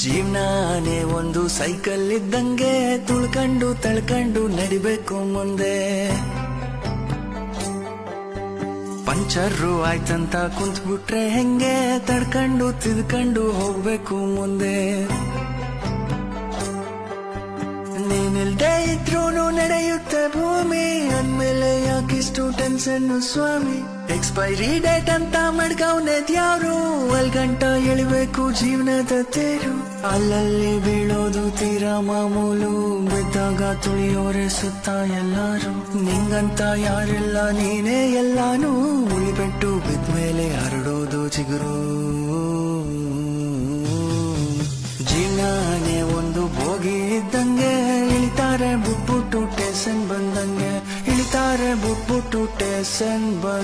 ಜೀವನಾನೇ ಒಂದು ಸೈಕಲ್ ಇದ್ದಂಗೆ ತುಳ್ಕೊಂಡು ತಳ್ಕೊಂಡು ನಡಿಬೇಕು ಮುಂದೆ. ಪಂಚರ್ರು ಆಯ್ತಂತ ಕುಂತ್ಬಿಟ್ರೆ ಹೆಂಗೆ ತಡ್ಕೊಂಡು ತಿದ್ಕೊಂಡು ಹೋಗ್ಬೇಕು ಮುಂದೆ. ನೀನಿಲ್ದೇ ಇದ್ರೂನು ನಡೆಯುತ್ತೆ ಭೂಮಿ, ಅಂದ್ಮೇಲೆ ಯಾಕಿಷ್ಟು ಟೆನ್ಷನ್ನು ಸ್ವಾಮಿ. ಎಕ್ಸ್ಪೈರಿ ಡೇಟ್ ಅಂತ ಮಡ್ಗವ್ನೆದ್ಯಾವ್ರು, ಅಲ್ಗಂಟ ಎಳಿಬೇಕು ಜೀವನದ ತೇರು. ಅಲ್ಲಲ್ಲಿ ಬೀಳೋದು ತೀರಾ ಮಾಮೂಲು, ಬಿದ್ದಾಗ ತುಳಿಯೋರೆ ಸುತ್ತ ಎಲ್ಲಾರು. ನಿಂಗಂತ ಯಾರೆಲ್ಲ ನೀನೇ ಎಲ್ಲಾನು, ಉಳಿಬೆಟ್ಟು ಬಿದ್ಮೇಲೆ ಹರಡೋದು ಚಿಗುರು. ಜೀವನಾನೇ ಒಂದು ಬೋಗಿ ಇದ್ದಂಗೆ, ಇಳಿತಾರೆ ಬುಟ್ಬುಟ್ಟು ಟೇಸನ್ ಬಂದಂಗೆ, ಇಳಿತಾರೆ ಬುಟ್ಬುಟ್ಟು ಟೇಸನ್ ಬಂದ